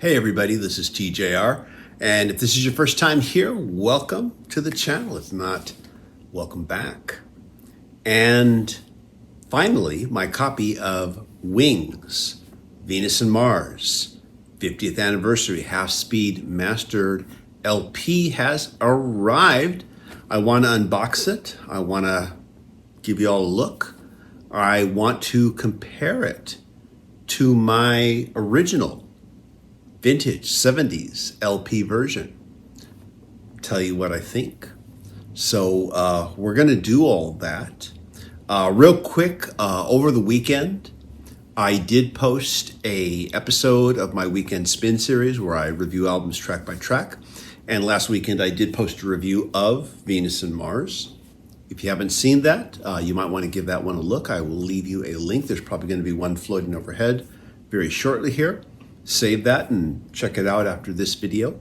Hey everybody, this is TJR, and if this is your first time here, welcome to the channel. If not, welcome back. And finally, my copy of Wings, Venus and Mars, 50th Anniversary Half-Speed Mastered LP has arrived. I want to unbox it. I want to give you all a look. I want to compare it to my original vintage 70s LP version. Tell you what I think. So we're going to do all that. Real quick, over the weekend, I did post a episode of my Weekend Spin series where I review albums track by track. And last weekend, I did post a review of Venus and Mars. If you haven't seen that, you might want to give that one a look. I will leave you a link. There's probably going to be one floating overhead very shortly here. Save that and check it out after this video.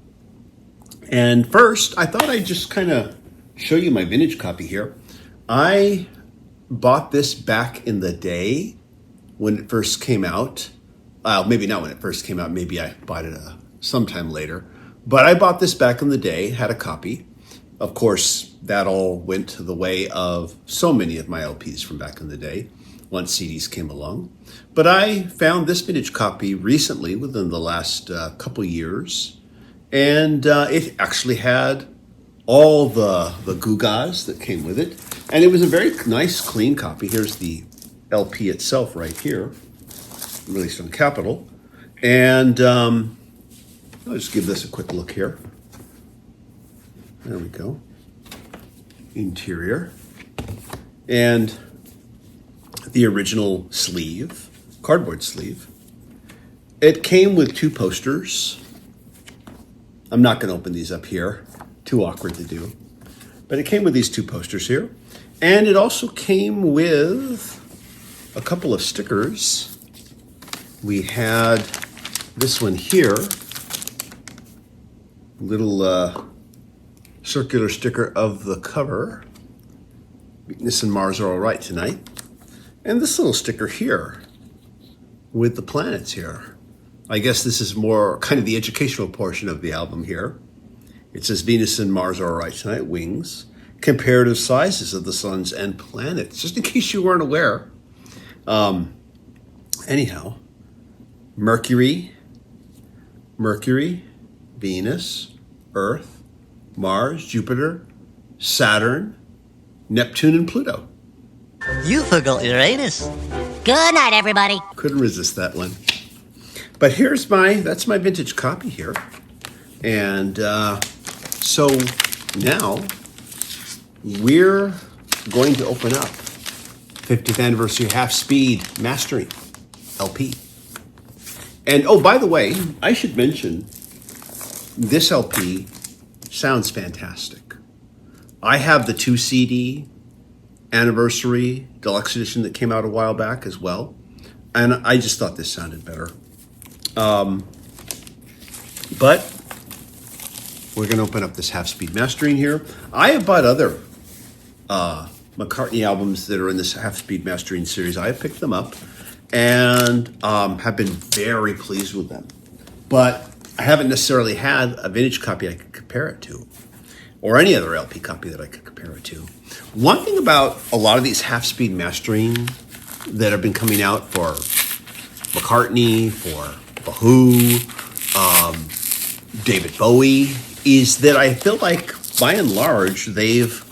And first, I thought I'd just kind of show you my vintage copy here. I bought this back in the day when it first came out. Maybe not when it first came out. Maybe I bought it sometime later. But I bought this back in the day, had a copy. Of course, that all went the way of so many of my LPs from back in the day, once CDs came along. But I found this vintage copy recently, within the last couple years, and it actually had all the gewgaws that came with it. And it was a very nice, clean copy. Here's the LP itself right here, released on Capitol. And I'll just give this a quick look here. There we go. Interior. And the original sleeve, cardboard sleeve. It came with two posters. I'm not going to open these up here. Too awkward to do. But it came with these two posters here. And it also came with a couple of stickers. We had this one here. Little circular sticker of the cover. Venus and Mars are all right tonight. And this little sticker here with the planets here. I guess this is more kind of the educational portion of the album here. It says Venus and Mars are all right tonight, Wings. Comparative sizes of the suns and planets, just in case you weren't aware. Anyhow, Mercury, Venus, Earth, Mars, Jupiter, Saturn, Neptune, and Pluto. You forgot Uranus. Good night, everybody. Couldn't resist that one. But that's my vintage copy here. And so now we're going to open up 50th Anniversary Half-Speed Mastering LP. And oh, by the way, I should mention this LP sounds fantastic. I have the 2 CD Anniversary Deluxe Edition that came out a while back as well. And I just thought this sounded better. But we're going to open up this half-speed mastering here. I have bought other McCartney albums that are in this half-speed mastering series. I have picked them up and have been very pleased with them. But I haven't necessarily had a vintage copy I could compare it to, or any other LP copy that I could compare it to. One thing about a lot of these half-speed mastering that have been coming out for McCartney, for The Who, David Bowie, is that I feel like, by and large, they've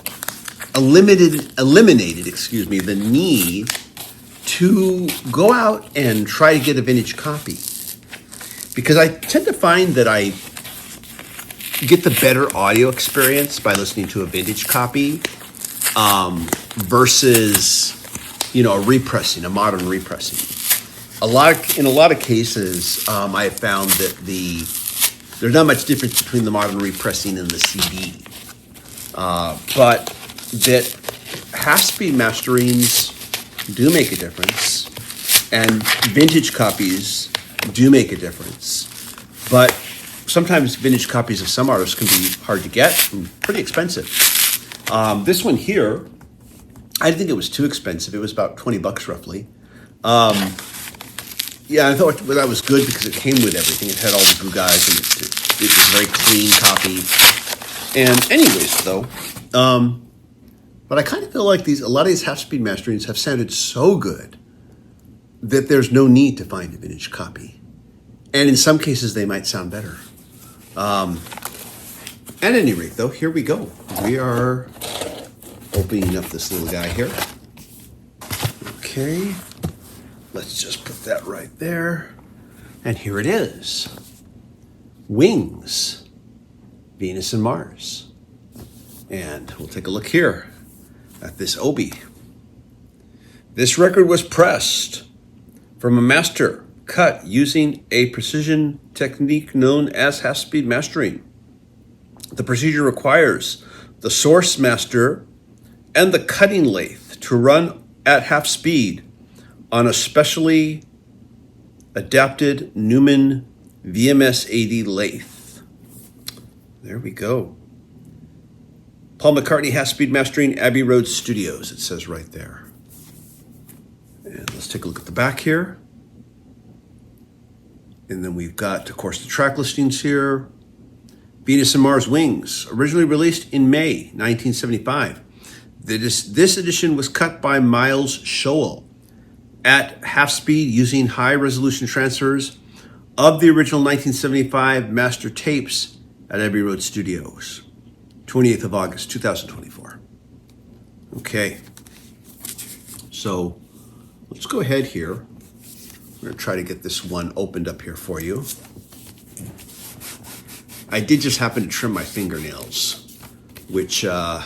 eliminated the need to go out and try to get a vintage copy. Because I tend to find that I get the better audio experience by listening to a vintage copy versus, a modern repressing. In a lot of cases, I have found that there's not much difference between the modern repressing and the CD, but that half-speed masterings do make a difference, and vintage copies do make a difference. But sometimes vintage copies of some artists can be hard to get and pretty expensive. This one here, I didn't think it was too expensive. It was about $20 roughly. Yeah, I thought that was good because it came with everything. It had all the goo guys, and it was a very clean copy. And anyways, though, but I kind of feel like a lot of these half-speed masterings have sounded so good that there's no need to find a vintage copy. And in some cases, they might sound better. At any rate, though, here we go. We are opening up this little guy here. Okay. Let's just put that right there. And here it is. Wings, Venus and Mars. And we'll take a look here at this Obi. This record was pressed from a master cut using a precision technique known as half-speed mastering. The procedure requires the source master and the cutting lathe to run at half speed on a specially adapted Neumann VMS 80 lathe. There we go. Paul McCartney half-speed mastering, Abbey Road Studios, it says right there. And let's take a look at the back here. And then we've got, of course, the track listings here. Venus and Mars Wings, originally released in May 1975. This edition was cut by Miles Schoell at half speed using high-resolution transfers of the original 1975 master tapes at Abbey Road Studios, 28th of August, 2024. Okay, so let's go ahead here. I'm going to try to get this one opened up here for you. I did just happen to trim my fingernails, which I've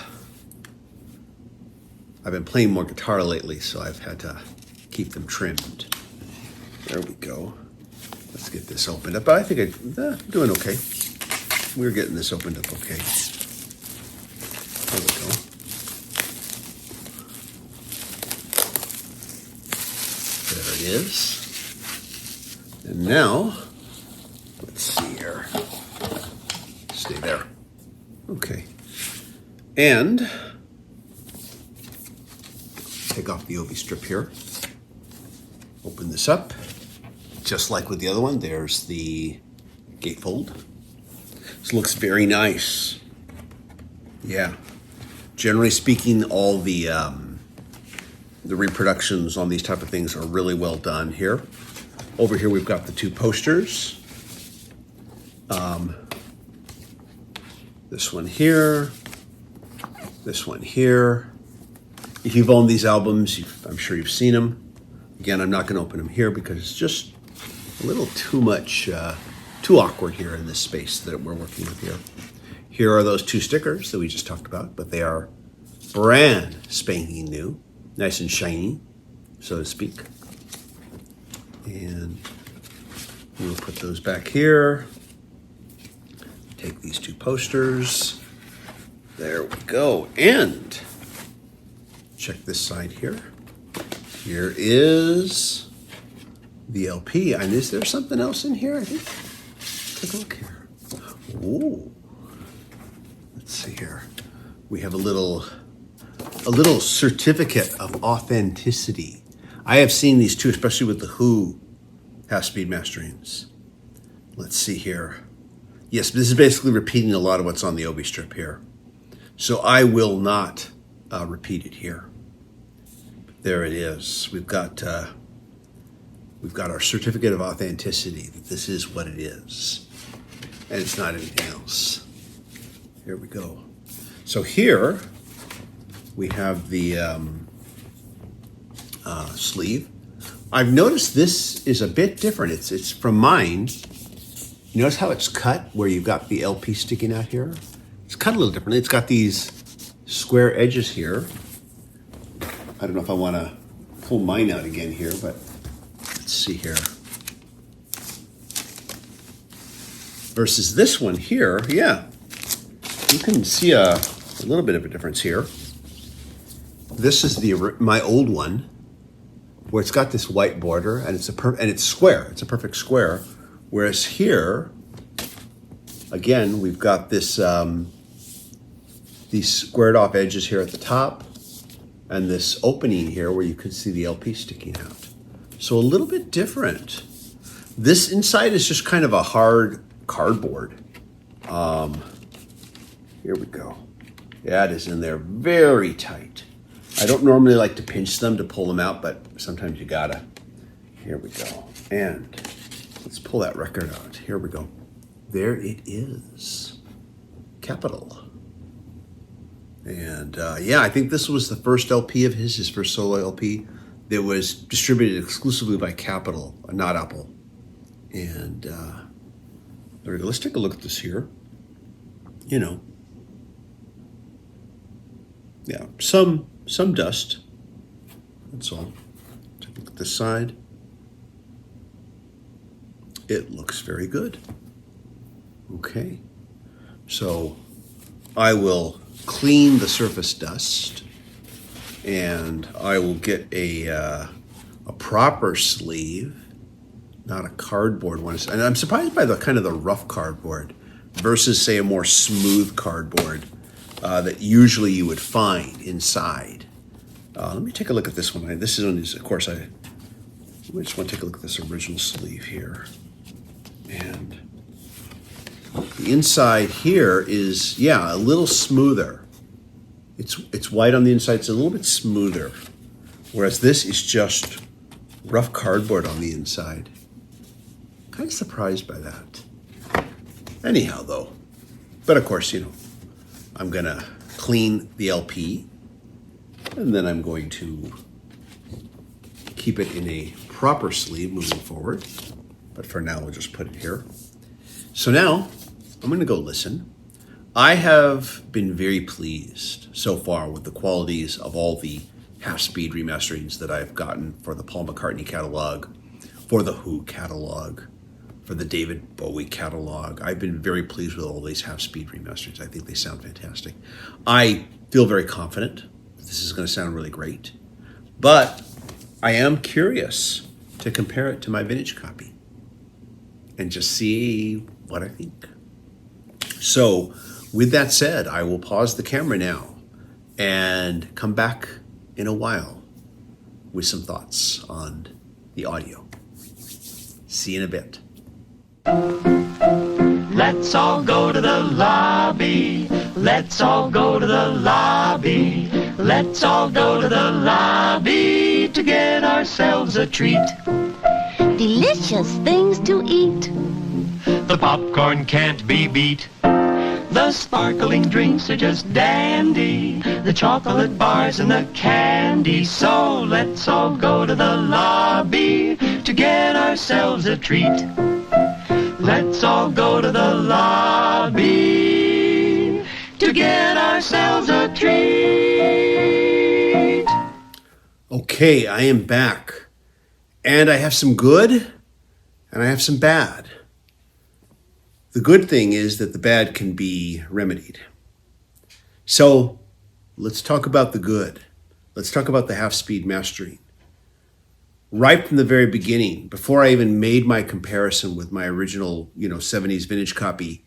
been playing more guitar lately, so I've had to keep them trimmed. There we go. Let's get this opened up. I think I'm doing okay. We're getting this opened up okay. There we go. There it is. And now, let's see here. Stay there. Okay. And take off the Obi strip here. Open this up. Just like with the other one, there's the gatefold. This looks very nice. Yeah. Generally speaking, all the reproductions on these type of things are really well done here. Over here, we've got the two posters. This one here. This one here. If you've owned these albums, I'm sure you've seen them. Again, I'm not going to open them here because it's just a little too much, too awkward here in this space that we're working with here. Here are those two stickers that we just talked about, but they are brand spanking new, nice and shiny, so to speak. And we'll put those back here. Take these two posters. There we go. And check this side here. Here is the LP. And is there something else in here? I think. Take a look here. Ooh. Let's see here. We have a little certificate of authenticity. I have seen these too, especially with the Who half-speed masterings. Let's see here. Yes, this is basically repeating a lot of what's on the Obi strip here. So I will not repeat it here. There it is. We've got our certificate of authenticity that this is what it is, and it's not anything else. Here we go. So here we have the sleeve. I've noticed this is a bit different. It's from mine. You notice how it's cut, where you've got the LP sticking out here? It's cut a little differently. It's got these square edges here. I don't know if I want to pull mine out again here, but let's see here. Versus this one here, yeah. You can see a little bit of a difference here. This is my old one, where it's got this white border, and it's square. It's a perfect square. Whereas here, again, we've got this these squared off edges here at the top, and this opening here where you can see the LP sticking out. So a little bit different. This inside is just kind of a hard cardboard. Here we go. Yeah, it is in there very tight. I don't normally like to pinch them to pull them out, but sometimes you gotta. Here we go. And let's pull that record out. Here we go. There it is. Capitol. And yeah, I think this was the first LP of his first solo LP that was distributed exclusively by Capitol, not Apple. And there we go. Let's take a look at this here. You know, yeah, some dust. That's all. Take a look at this side. It looks very good. Okay, so I will clean the surface dust, and I will get a proper sleeve, not a cardboard one. And I'm surprised by the kind of the rough cardboard versus, say, a more smooth cardboard that usually you would find inside. Let me take a look at this one. This is, of course, I just want to take a look at this original sleeve here. And the inside here is, yeah, a little smoother. It's white on the inside. It's a little bit smoother. Whereas this is just rough cardboard on the inside. Kind of surprised by that. Anyhow, though. But of course, you know, I'm going to clean the LP. And then I'm going to keep it in a proper sleeve moving forward. But for now, we'll just put it here. So now, I'm going to go listen. I have been very pleased so far with the qualities of all the half-speed remasterings that I've gotten for the Paul McCartney catalog, for the Who catalog, for the David Bowie catalog. I've been very pleased with all these half-speed remasterings. I think they sound fantastic. I feel very confident that this is going to sound really great. But I am curious to compare it to my vintage copy and just see what I think. So, with that said, I will pause the camera now and come back in a while with some thoughts on the audio. See you in a bit. Let's all go to the lobby. Let's all go to the lobby. Let's all go to the lobby to get ourselves a treat. Delicious things to eat. The popcorn can't be beat. The sparkling drinks are just dandy. The chocolate bars and the candy. So let's all go to the lobby to get ourselves a treat. Let's all go to the lobby to get ourselves a treat. Okay, I am back. And I have some good and I have some bad. The good thing is that the bad can be remedied. So let's talk about the good. Let's talk about the half-speed mastering. Right from the very beginning, before I even made my comparison with my original, 70s vintage copy,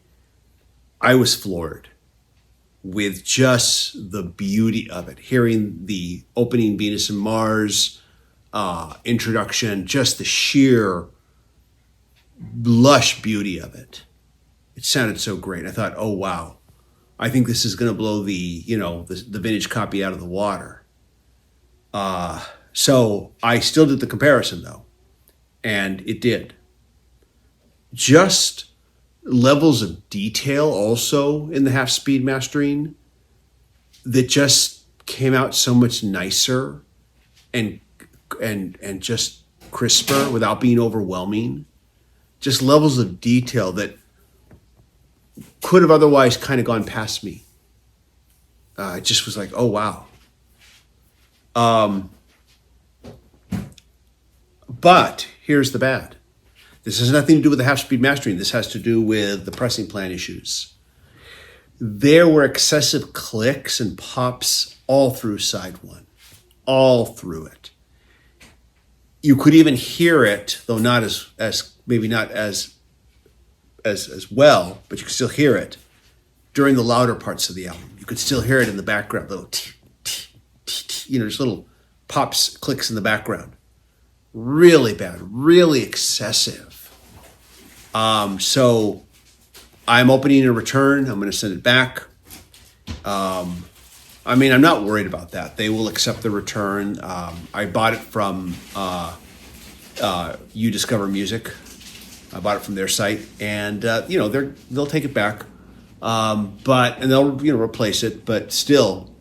I was floored with just the beauty of it. Hearing the opening Venus and Mars introduction, just the sheer lush beauty of it. It sounded so great. I thought, oh, wow. I think this is going to blow the vintage copy out of the water. So I still did the comparison, though. And it did. Just levels of detail also in the half-speed mastering that just came out so much nicer and just crisper without being overwhelming. Just levels of detail that could have otherwise kind of gone past me. It just was like, oh, wow. But here's the bad. This has nothing to do with the half-speed mastering. This has to do with the pressing plan issues. There were excessive clicks and pops all through side one. All through it. You could even hear it, though not as maybe not as well, but you could still hear it during the louder parts of the album. You could still hear it in the background, little just little pops, clicks in the background. Really bad, really excessive. So I'm opening a return. I'm going to send it back. I mean, I'm not worried about that. They will accept the return. I bought it from You Discover Music. I bought it from their site, and they'll take it back, and they'll replace it. But still,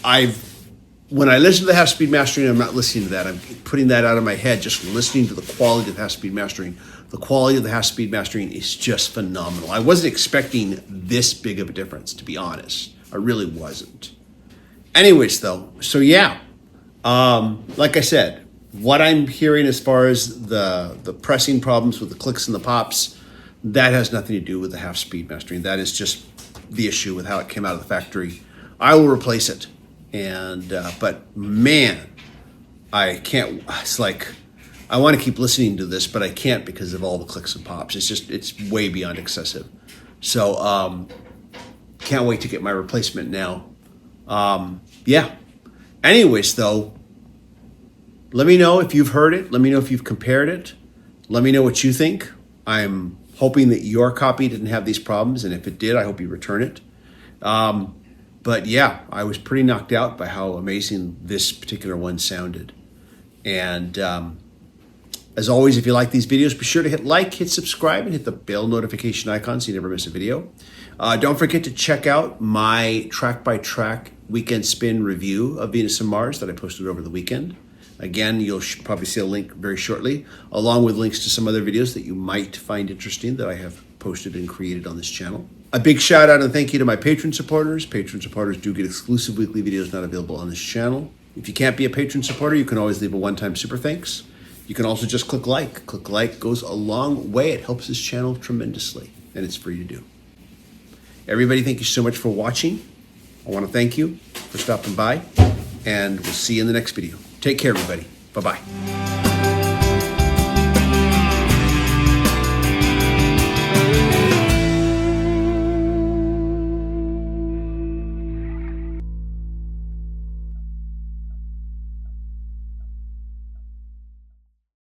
when I listen to the half-speed mastering, I'm not listening to that. I'm putting that out of my head, just listening to the quality of the half-speed mastering. The quality of the half-speed mastering is just phenomenal. I wasn't expecting this big of a difference, to be honest. I really wasn't. Anyways, though, so yeah, like I said, what I'm hearing as far as the pressing problems with the clicks and the pops, that has nothing to do with the half-speed mastering. That is just the issue with how it came out of the factory. I will replace it. But man, I can't, it's like, I want to keep listening to this, but I can't because of all the clicks and pops. It's way beyond excessive. So, can't wait to get my replacement now. Yeah. Anyways, though, let me know if you've heard it. Let me know if you've compared it. Let me know what you think. I'm hoping that your copy didn't have these problems, and if it did, I hope you return it. But yeah, I was pretty knocked out by how amazing this particular one sounded. And as always, if you like these videos, be sure to hit like, hit subscribe, and hit the bell notification icon so you never miss a video. Don't forget to check out my track-by-track weekend spin review of Venus and Mars that I posted over the weekend. Again, you'll probably see a link very shortly, along with links to some other videos that you might find interesting that I have posted and created on this channel. A big shout out and thank you to my patron supporters. Patron supporters do get exclusive weekly videos not available on this channel. If you can't be a patron supporter, you can always leave a one-time super thanks. You can also just click like. Click like goes a long way. It helps this channel tremendously, and it's free to do. Everybody, thank you so much for watching. I want to thank you for stopping by, and we'll see you in the next video. Take care, everybody. Bye-bye.